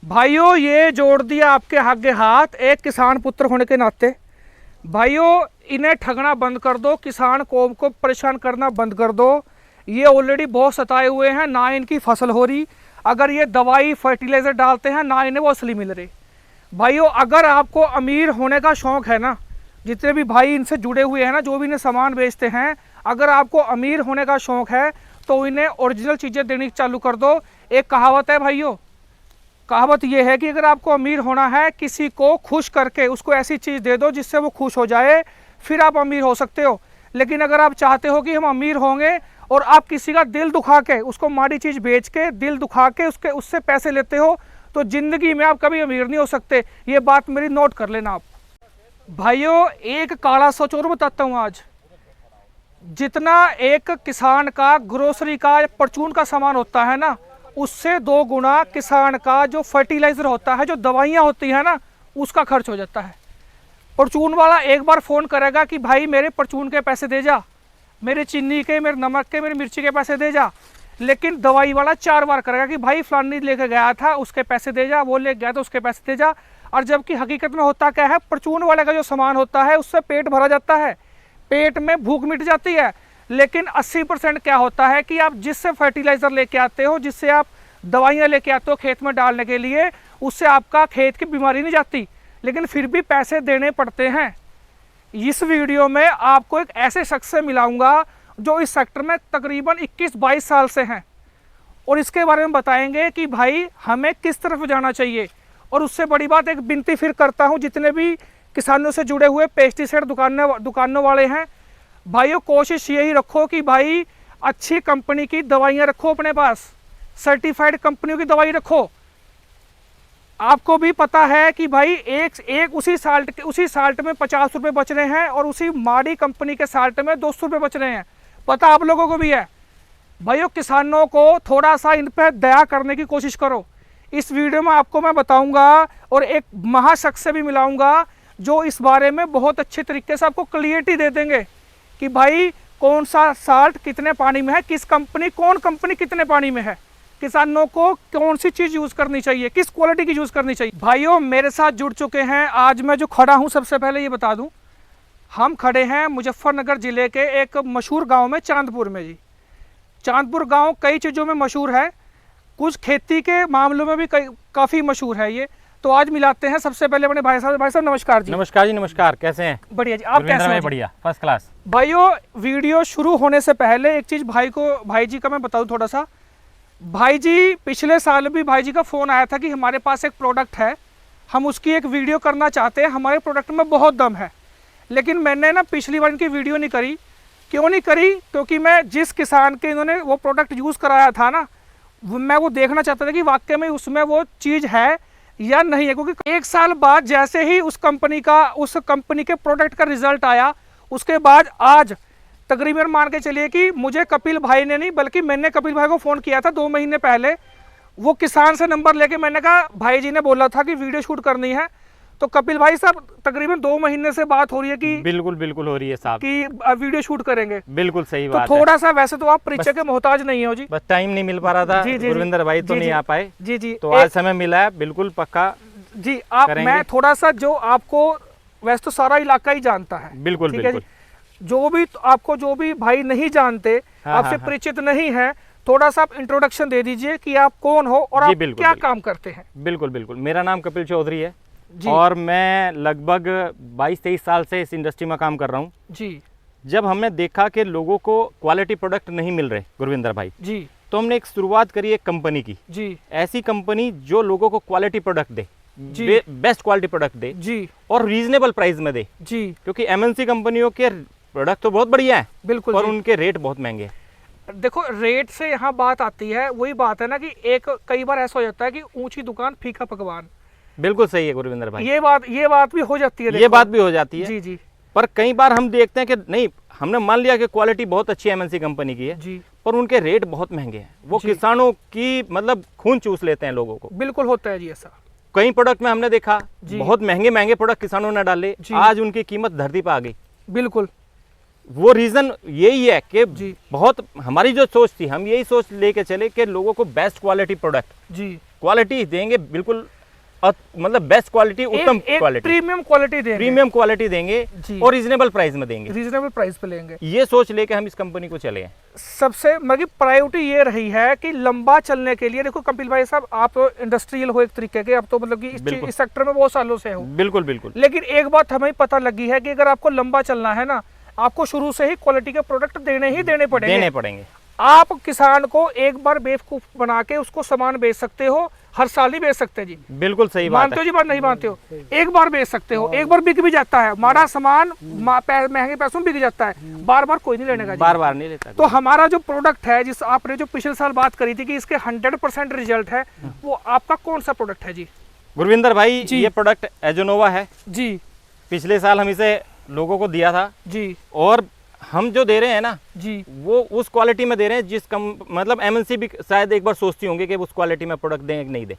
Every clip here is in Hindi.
भाइयों ये जोड़ दिया आपके आगे हाथ एक किसान पुत्र होने के नाते। भाइयों इन्हें ठगना बंद कर दो, किसान कौम को परेशान करना बंद कर दो। ये ऑलरेडी बहुत सताए हुए हैं, ना इनकी फसल हो रही, अगर ये दवाई फर्टिलाइज़र डालते हैं ना इन्हें वो असली मिल रही। भाइयों अगर आपको अमीर होने का शौक़ है ना, जितने भी भाई इनसे जुड़े हुए हैं ना, जो भी इन्हें सामान बेचते हैं, अगर आपको अमीर होने का शौक़ है तो इन्हें ओरिजिनल चीज़ें देनी चालू कर दो। एक कहावत है भाइयों, कहावत ये है कि अगर आपको अमीर होना है, किसी को खुश करके उसको ऐसी चीज़ दे दो जिससे वो खुश हो जाए, फिर आप अमीर हो सकते हो। लेकिन अगर आप चाहते हो कि हम अमीर होंगे और आप किसी का दिल दुखा के, उसको माड़ी चीज़ बेच के, दिल दुखा के उससे पैसे लेते हो, तो ज़िंदगी में आप कभी अमीर नहीं हो सकते। ये बात मेरी नोट कर लेना आप। भाइयों एक काला सच और बताता हूँ आज, जितना एक किसान का ग्रोसरी का परचून का सामान होता है ना, उससे 2 गुना किसान का जो फर्टिलाइज़र होता है, जो दवाइयाँ होती हैं ना, उसका खर्च हो जाता है। परचून वाला एक बार फ़ोन करेगा कि भाई मेरे परचून के पैसे दे जा, मेरे चीनी के, मेरे नमक के, मेरे मिर्ची के पैसे दे जा। लेकिन दवाई वाला 4 बार करेगा कि भाई फलानी लेके गया था उसके पैसे दे जा, वो ले गया तो उसके पैसे दे जा। और जबकि हकीकत में होता क्या है, परचून वाले का जो सामान होता है उससे पेट भरा जाता है, पेट में भूख मिट जाती है। लेकिन 80% क्या होता है कि आप जिससे फर्टिलाइज़र लेके आते हो, जिससे आप दवाइयाँ लेके आते हो खेत में डालने के लिए, उससे आपका खेत की बीमारी नहीं जाती, लेकिन फिर भी पैसे देने पड़ते हैं। इस वीडियो में आपको एक ऐसे शख्स से मिलाऊंगा जो इस सेक्टर में तकरीबन 21-22 साल से हैं, और इसके बारे में बताएंगे कि भाई हमें किस तरफ जाना चाहिए। और उससे बड़ी बात एक विनती फिर करता हूं, जितने भी किसानों से जुड़े हुए पेस्टिसाइड दुकानों वाले हैं, भाइयों कोशिश यही रखो कि भाई अच्छी कंपनी की दवाइयाँ रखो अपने पास, सर्टिफाइड कंपनियों की दवाई रखो। आपको भी पता है कि भाई एक उसी साल्ट में 50 रुपये बच रहे हैं और उसी माड़ी कंपनी के साल्ट में 200 रुपये बच रहे हैं, पता आप लोगों को भी है। भाइयों किसानों को थोड़ा सा इन पर दया करने की कोशिश करो। इस वीडियो में आपको मैं बताऊंगा और एक महाशख्स से भी मिलाऊंगा जो इस बारे में बहुत अच्छे तरीके से आपको क्लियरिटी दे देंगे कि भाई कौन सा साल्ट कितने पानी में है, किस कंपनी, कौन कंपनी कितने पानी में है, किसानों को कौन सी चीज़ यूज़ करनी चाहिए, किस क्वालिटी की यूज़ करनी चाहिए। भाइयों मेरे साथ जुड़ चुके हैं, आज मैं जो खड़ा हूं सबसे पहले ये बता दूं, हम खड़े हैं मुजफ्फरनगर ज़िले के एक मशहूर गांव में, चांदपुर में जी। चांदपुर गांव कई चीज़ों में मशहूर है, कुछ खेती के मामलों में भी काफ़ी मशहूर है ये। तो आज मिलाते हैं सबसे पहले अपने भाई साहब। भाई साहब नमस्कार जी। नमस्कार जी, नमस्कार, कैसे हैं? बढ़िया जी, आप कैसे हैं? बढ़िया, फर्स्ट क्लास। भाइयों वीडियो शुरू होने से पहले एक चीज़ भाई जी का मैं बताऊं थोड़ा सा। भाई जी पिछले साल भी भाई जी का फ़ोन आया था कि हमारे पास एक प्रोडक्ट है, हम उसकी एक वीडियो करना चाहते हैं, हमारे प्रोडक्ट में बहुत दम है। लेकिन मैंने ना पिछली बार इनकी वीडियो नहीं करी। क्यों नहीं करी? क्योंकि मैं जिस किसान के इन्होंने वो प्रोडक्ट यूज़ कराया था ना, मैं वो देखना चाहता था कि वाकई में उसमें वो चीज़ है या नहीं है। क्योंकि 1 साल बाद जैसे ही उस कंपनी के प्रोडक्ट का रिजल्ट आया, उसके बाद आज तकरीबन मान के चलिए कि मुझे कपिल भाई ने नहीं बल्कि मैंने कपिल भाई को फ़ोन किया था 2 महीने पहले। वो किसान से नंबर लेके मैंने कहा भाई जी ने बोला था कि वीडियो शूट करनी है, तो कपिल भाई साहब तकरीबन 2 महीने से बात हो रही है कि बिल्कुल हो रही है साहब कि वीडियो शूट करेंगे। बिल्कुल सही बात तो थोड़ा सा, वैसे तो आप परिचय के मोहताज नहीं हो जी, बस टाइम नहीं मिल पा रहा था। गुरविंदर भाई तो नहीं आ पाए जी, तो आज समय मिला है, बिल्कुल पक्का जी। आप मैं थोड़ा सा, जो आपको वैसे तो सारा इलाका ही जानता है, बिल्कुल जो भी भाई नहीं जानते, आपसे परिचित नहीं है, थोड़ा सा आप इंट्रोडक्शन दे दीजिए कि आप कौन हो और आप क्या काम करते हैं। बिल्कुल मेरा नाम कपिल चौधरी है और मैं लगभग 22-23 साल से इस इंडस्ट्री में काम कर रहा हूँ जी। जब हमने देखा कि लोगों को क्वालिटी प्रोडक्ट नहीं मिल रहे गुरविंदर भाई जी, तो हमने एक शुरुआत करी एक कंपनी की जी, ऐसी कंपनी जो लोगों को क्वालिटी प्रोडक्ट दे, बेस्ट क्वालिटी प्रोडक्ट दे जी, और रीजनेबल प्राइस में दे जी। क्योंकि एमएनसी कंपनियों के प्रोडक्ट तो बहुत बढ़िया है, बिल्कुल, और उनके रेट बहुत महंगे हैं। देखो रेट से यहाँ बात आती है, वही बात है ना कि कई बार ऐसा हो जाता है कि ऊंची दुकान फीका पकवान। बिल्कुल सही है गुरविंदर भाई, ये बात भी हो जाती है, ये बात भी हो जाती है जी। पर कई बार हम देखते हैं कि नहीं, हमने मान लिया कि क्वालिटी बहुत अच्छी एमएनसी कंपनी की है जी, पर उनके रेट बहुत महंगे हैं, वो किसानों की मतलब खून चूस लेते हैं लोगों को। बिल्कुल होता है जी ऐसा। कई प्रोडक्ट में हमने देखा बहुत महंगे प्रोडक्ट किसानों ने डाले, आज उनकी कीमत धरती पर आ गई। बिल्कुल, वो रीजन यही है कि बहुत हमारी जो सोच थी, हम यही सोच लेके चले कि लोगों को बेस्ट क्वालिटी प्रोडक्ट जी, क्वालिटी देंगे, बिल्कुल मतलब बेस्ट क्वालिटी, उत्तम क्वालिटी, प्रीमियम क्वालिटी देंगे, प्रीमियम क्वालिटी देंगे और रीजनेबल प्राइस में देंगे, रीजनेबल प्राइस पे लेंगे। ये सोच लेके हम इस कंपनी को चले हैं। सबसे मतलब प्रायोरिटी ये रही है कि लंबा चलने के लिए, देखो कपिल भाई साहब आप तो इंडस्ट्रियल हो एक तरीके के, अब तो मतलब कि इस सेक्टर में बहुत सालों से हो। बिल्कुल बिल्कुल। लेकिन एक बात हमें पता लगी है कि अगर आपको लंबा चलना है ना, आपको शुरू से ही क्वालिटी के प्रोडक्ट देने पड़ेंगे। आप किसान को एक बार बेवकूफ बना के उसको सामान बेच सकते हो, हर साल ही बेच सकते जी। बिल्कुल सही बात है। मानते हो जी बात, नहीं मानते हो? एक बार बेच सकते हो, एक बार बिक भी जाता है, हमारा सामान महंगे पैसों में बिक जाता है, बार बार कोई नहीं लेने का जी। बार बार नहीं लेता। तो हमारा जो प्रोडक्ट है, जिस आपने जो पिछले साल बात करी थी कि इसके 100% रिजल्ट है, वो आपका कौन सा प्रोडक्ट है जी? गुरविंदर भाई, ये प्रोडक्ट एजोनोवा है जी। पिछले साल हम इसे लोगों को दिया था जी, और हम जो दे रहे हैं ना जी, वो उस क्वालिटी में दे रहे हैं मतलब एमएनसी भी शायद एक बार सोचती होंगे कि उस क्वालिटी में प्रोडक्ट दें कि नहीं दें।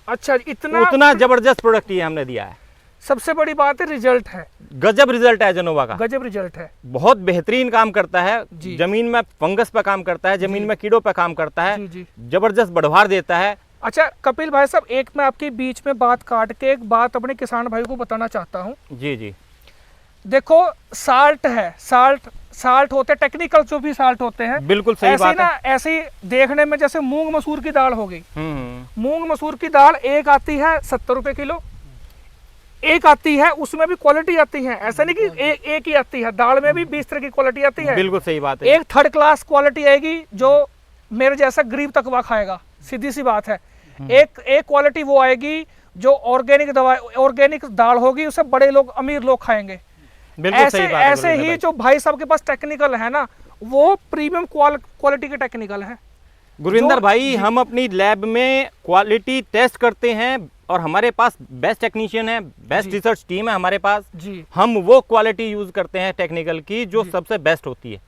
अच्छा, उतना जबरदस्त प्रोडक्ट ये हमने दिया है। सबसे बड़ी बात है रिजल्ट है, गजब रिजल्ट है एजोनोवा का, गजब रिजल्ट है, बहुत बेहतरीन काम करता है, जमीन में फंगस पे काम करता है, जमीन में कीड़ों पे काम करता है, जबरदस्त बढ़वार देता है। अच्छा कपिल भाई साहब, एक मैं आपके बीच में बात काट के एक बात अपने किसान भाई को बताना चाहता हूँ जी जी। देखो साल्ट है, साल्ट होते हैं टेक्निकल, जो भी साल्ट होते हैं, बिल्कुल सही बात है। ऐसे ही देखने में जैसे मूंग मसूर की दाल हो गई, मूंग मसूर की दाल एक आती है 70 रुपए किलो, एक आती है उसमें भी क्वालिटी आती है, ऐसा नहीं कि एक ही आती है, दाल में भी 20 तरह की क्वालिटी आती है। बिल्कुल सही बात है। एक थर्ड क्लास क्वालिटी आएगी जो मेरे जैसा गरीब तकवा खाएगा, सीधी सी बात है। एक क्वालिटी वो आएगी जो ऑर्गेनिक दाल होगी, उसे बड़े लोग, अमीर लोग खाएंगे। ऐसे ही जो भाई साहब के पास टेक्निकल है ना, वो प्रीमियम क्वालिटी के टेक्निकल है। गुरविंदर भाई, हम अपनी लैब में क्वालिटी टेस्ट करते हैं और हमारे पास बेस्ट टेक्नीशियन है, बेस्ट रिसर्च टीम है हमारे पास जी। हम वो क्वालिटी यूज करते हैं टेक्निकल की जो सबसे बेस्ट होती है,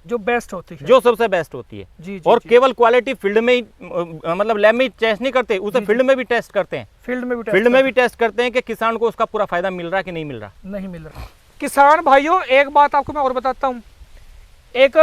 जो सबसे बेस्ट होती है जी, और केवल क्वालिटी फील्ड में ही, मतलब लैब में ही टेस्ट नहीं करते, उसे फील्ड में भी टेस्ट करते हैं, फील्ड में भी टेस्ट करते हैं कि किसान को उसका पूरा फायदा मिल रहा है कि नहीं मिल रहा। किसान भाइयों, एक बात आपको मैं और बताता हूँ, एक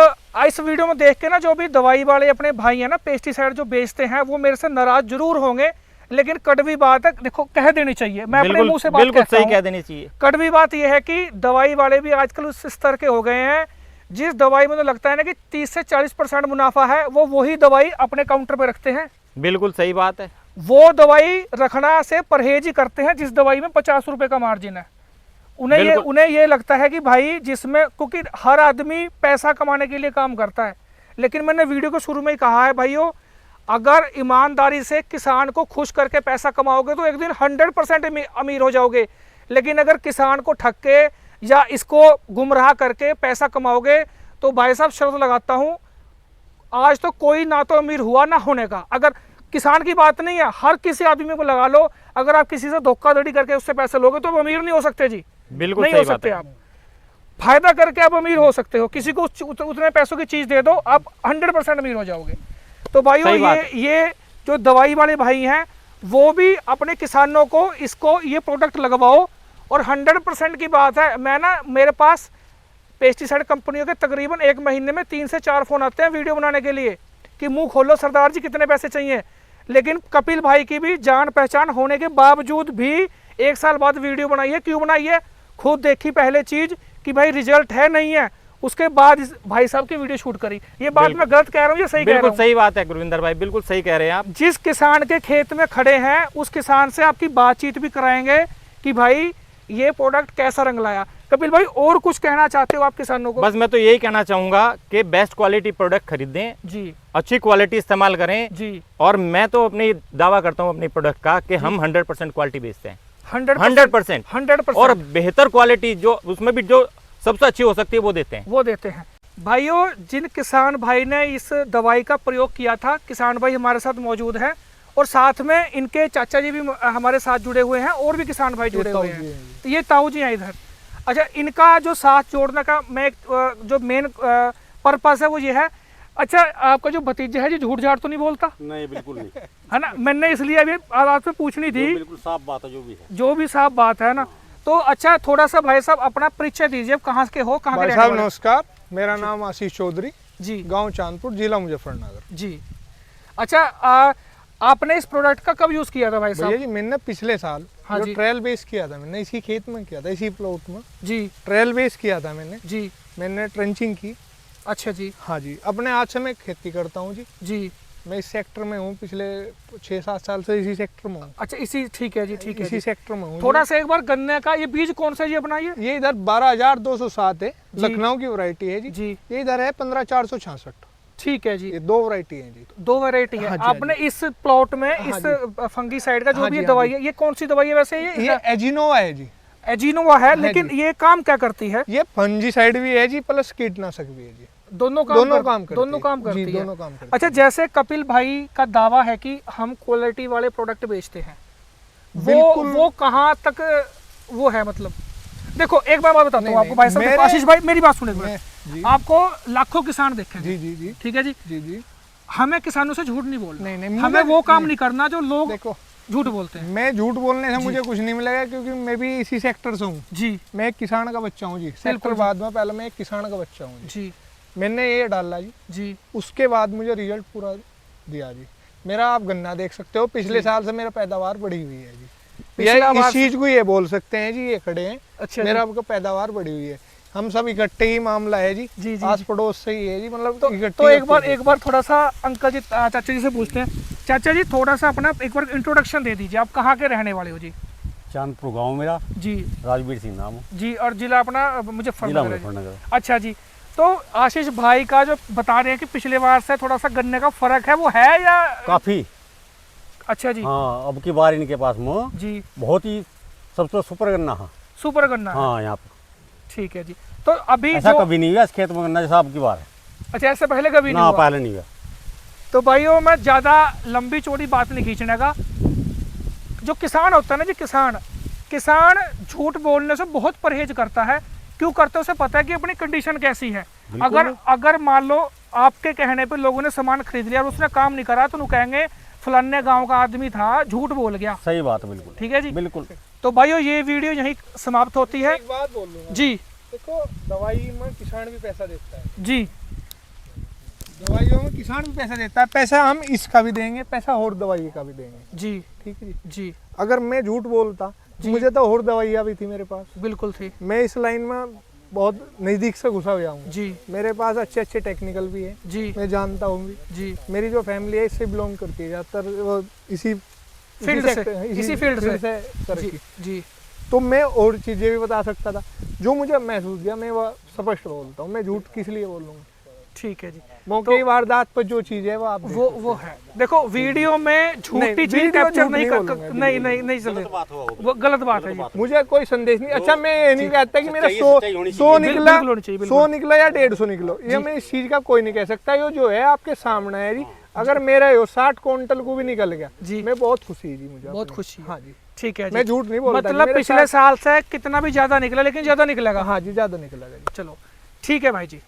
इस वीडियो में देख के ना जो भी दवाई वाले अपने भाई हैं ना, पेस्टिसाइड जो बेचते हैं, वो मेरे से नाराज जरूर होंगे, लेकिन कड़वी बात है, देखो कह देनी चाहिए, मैं अपने मुंह से बात बिल्कुल सही कह देनी चाहिए। कड़वी बात यह है कि दवाई वाले भी आजकल उस स्तर के हो गए हैं, जिस दवाई में तो लगता है ना कि 30 से 40% मुनाफा है, वो वही दवाई अपने काउंटर पे रखते हैं। बिल्कुल सही बात है। वो दवाई रखना से परहेज ही करते हैं जिस दवाई में 50 रुपए का मार्जिन है। उन्हें ये लगता है कि भाई जिसमें, क्योंकि हर आदमी पैसा कमाने के लिए काम करता है, लेकिन मैंने वीडियो के शुरू में ही कहा है भाइयों, अगर ईमानदारी से किसान को खुश करके पैसा कमाओगे तो एक दिन 100% अमीर हो जाओगे, लेकिन अगर किसान को ठग के या इसको गुमराह करके पैसा कमाओगे तो भाई साहब शर्त लगाता हूं, आज तो कोई ना तो अमीर हुआ ना होने का। अगर किसान की बात नहीं है, हर किसी आदमी को लगा लो, अगर आप किसी से धोखाधड़ी करके उससे पैसे लोगे तो आप अमीर नहीं हो सकते जी, बिल्कुल नहीं हो सकते। आप फायदा करके आप अमीर हो सकते हो, किसी को उतने पैसों की चीज दे दो, आप 100% अमीर हो जाओगे। तो भाइयों ये जो दवाई वाले भाई हैं, वो भी अपने किसानों को इसको ये प्रोडक्ट लगवाओ, और 100% की बात है, मैं ना, मेरे पास पेस्टिसाइड कंपनियों के तकरीबन एक महीने में 3 से 4 फोन आते हैं वीडियो बनाने के लिए कि मुंह खोलो सरदार जी कितने पैसे चाहिए, लेकिन कपिल भाई की भी जान पहचान होने के बावजूद भी 1 साल बाद वीडियो बनाई है। क्यों बनाई है? खुद देखी पहले चीज कि भाई रिजल्ट है नहीं है, उसके बाद इस भाई साहब की वीडियो शूट करी। ये बात मैं गलत कह रहा हूँ, ये सही कह रहा हूँ? बिल्कुल सही बात है गुरविंदर भाई, बिल्कुल सही कह रहे हैं आप। जिस किसान के खेत में खड़े हैं उस किसान से आपकी बातचीत भी कराएंगे कि भाई ये प्रोडक्ट कैसा रंग लाया। कपिल भाई, और कुछ कहना चाहते हो आप किसानों को? बस मैं तो यही कहना चाहूंगा कि बेस्ट क्वालिटी प्रोडक्ट खरीदें जी, अच्छी क्वालिटी इस्तेमाल करें जी, और मैं तो अपनी दावा करता हूं अपनी प्रोडक्ट का कि हम 100% क्वालिटी बेचते हैं, 100%, और बेहतर क्वालिटी जो उसमें भी जो सबसे अच्छी हो सकती है वो देते हैं। भाइयों, जिन किसान भाई ने इस दवाई का प्रयोग किया था, किसान भाई हमारे साथ मौजूद हैं, और साथ में इनके चाचा जी भी हमारे साथ जुड़े हुए हैं, और भी किसान भाई जुड़े हुए हैं। तो ये ताऊ जी हैं इधर। अच्छा, इनका जो साथ जोड़ने का मैं जो मेन पर्पस है वो ये है। अच्छा, आपका जो भतीजा है जी झूठ झाड़ तो नहीं बोलता? नहीं, बिल्कुल नहीं, है ना। मैंने इसलिए अभी आपसे पूछनी थी, बिल्कुल साफ बात है, जो भी साफ बात है ना। तो अच्छा, थोड़ा सा भाई साहब अपना परिचय दीजिए, कहाँ के हो, कहाँ के? साहब नमस्कार, मेरा नाम आशीष चौधरी जी, गांव चांदपुर, जिला मुजफ्फरनगर जी। अच्छा, आपने इस प्रोडक्ट का कब यूज किया था भाई भैया साहब? जी मैंने पिछले साल हाँ जो जी। ट्रायल बेस किया था मैंने, इसी खेत में किया था, इसी प्लॉट में जी ट्रायल बेस किया था मैंने। जी। मैंने ट्रेंचिंग की। अच्छा जी। हाँ जी, अपने हाथ से मैं खेती करता हूँ जी। जी मैं इस सेक्टर में हूँ, पिछले 6-7 साल से इसी सेक्टर में हूँ। अच्छा, इसी ठीक है जी, ठीक है इसी जी। सेक्टर में हूँ। थोड़ा सा एक बार गन्ने का ये बीज कौन सा जी अपना ये इधर 12,207 है, जी। लखनऊ की वैरायटी है जी। जी ये इधर है 15,466। ठीक है जी। ये 2 वैरायटी है जी। 2 वैरायटी है हाँ जी, आपने इस प्लॉट में। हाँ इस फंगी साइड का जो हाँ भी जी, ये हाँ दवाई जी। है, ये कौन सी दवाई है वैसे? ये एजिनोवा है जी। एजीनोवा है, हाँ लेकिन जी। ये काम क्या करती है? ये फंजीसाइड भी है जी, प्लस कीटनाशक भी है जी। दोनों काम दोनों करती काम करती है। दोनों काम करती अच्छा, जैसे कपिल भाई का दावा है कि हम क्वालिटी वाले प्रोडक्ट बेचते हैं, बिल्कुल। वो कहाँ तक वो है? मतलब देखो, एक बार मैं बताता नहीं, हूँ आपको भाई साहब। मेरे- आशीष भाई मेरी बात सुने एक बार। जी आपको लाखों किसान देखे जी जी जी ठीक है जी। जी जी। हमें किसानों से झूठ नहीं बोलना, नहीं, हमें मुझे- वो काम नहीं करना जो लोग देखो, झूठ बोलते हैं। मैं झूठ बोलने से जी। मुझे कुछ नहीं मिलेगा, क्योंकि मैं भी इसी सेक्टर से हूँ। जी मैं एक किसान का बच्चा हूँ जी। सेक्टर जी। बाद में पहले मैं एक किसान का बच्चा हूँ जी। जी मैंने ये डाला जी, जी उसके बाद मुझे रिजल्ट पूरा दिया जी। मेरा आप गन्ना देख सकते हो, पिछले साल से मेरा पैदावार बढ़ी हुई है जी। पिछला ये बार इस चीज को ये बोल सकते हैं जी, ये खड़े हैं, अच्छा मेरा जी। आपका पैदावार बढ़ी हुई है। हम सब इकट्ठे ही मामला है जी, जी, जी, आस जी। पड़ोस से ही है जी, मतलब तो इकट्ठे एक बार थोड़ा सा अंकल जी, चाचा जी से पूछते हैं। चाचा जी, थोड़ा सा अपना एक बार इंट्रोडक्शन दे दीजिए। आप कहाँ के रहने वाले हो जी? चांदपुर गांव मेरा, जी राजवीर सिंह नाम है, जी। और जिला अपना जिला मुजफ्फरनगर है जी। मुजफ्फरनगर। अच्छा जी। तो आशीष भाई का जो बता रहे हैं कि पिछले बार से थोड़ा सा गन्ने का फर्क है, वो है या? काफी। अच्छा जी। हाँ, अब की बार इनके पास में जी बहुत ही सबसे सुपर गन्ना है। सुपर गन्ना है। हाँ, यहाँ पे ठीक है जी। तो अभी ऐसा जो कभी नहीं हुआ इस खेत में गन्ना जैसा अब की बार है। अच्छा, ऐसे पहले कभी नहीं ना, हुआ? पहले नहीं हुआ। तो भाइयों, मैं ज़्यादा लंबी चौड़ी बात नहीं खींचने का। जो किसान होता है ना जी, किसान झूठ बोलने से बहुत परहेज करता है। क्यों करता है? उसे पता है कि अपनी कंडीशन कैसी है। अगर मान लो आपके कहने पे लोगों ने सामान खरीद लिया और उसने काम नहीं करा, तो वो कहेंगे फलाने गांव का आदमी था, झूठ बोल गया। सही बात है, बिल्कुल ठीक है जी। बिल्कुल। तो भाइयों, ये वीडियो यहीं समाप्त होती है एक बात बोल लूंगा जी। देखो, दवाई में किसान भी पैसा देता है, जी दवाइयों में किसान भी पैसा देता है। पैसा हम इसका भी देंगे, पैसा और दवाई का भी देंगे। जी ठीक है जी। जी अगर मैं झूठ बोलता, जी। मुझे तो और दवाइयाँ भी थी मेरे पास। बिल्कुल थी मैं इस लाइन में बहुत नज़दीक से घुसा हुआ हूँ जी। मेरे पास अच्छे अच्छे टेक्निकल भी है, जी मैं जानता हूँ भी। जी। मेरी जो फैमिली है इससे बिलोंग करती है ज़्यादातर, वो इसी फील्ड से, इसी फील्ड से। करती। जी जी तो मैं और चीज़ें भी बता सकता था, जो मुझे महसूस किया मैं वह स्पष्ट बोलता हूँ। मैं झूठ किस लिए बोलूँगा? ठीक है जी। मौके की वारदात पर जो चीज़ है वो आप वो है। देखो, वीडियो में झूठी चीज वीडियो कैप्चर झूठ नहीं नहीं कर बोलूंगा, नहीं नहीं नहीं चले, वो गलत बात है जी। मुझे कोई संदेश नहीं। अच्छा, मैं ये नहीं कहता कि मेरा सच्चाई होनी 100 निकला, बिल्कुल होनी चाहिए, बिल्कुल। 100 निकला या 150 निकलो, ये मैं इस चीज का कोई नहीं कह सकता। ये जो है आपके सामने है जी। अगर मेरा यो 60 क्विंटल को भी निकल गया जी, मैं बहुत खुशी है जी, मुझे बहुत अपने। खुशी है। हाँ जी, ठीक है जी। मैं झूठ नहीं बोलता जी, मतलब मेरे पिछले साल से कितना भी ज्यादा निकला, लेकिन ज्यादा निकलेगा। हाँ जी, ज्यादा निकलेगा जी। चलो ठीक है भाई जी।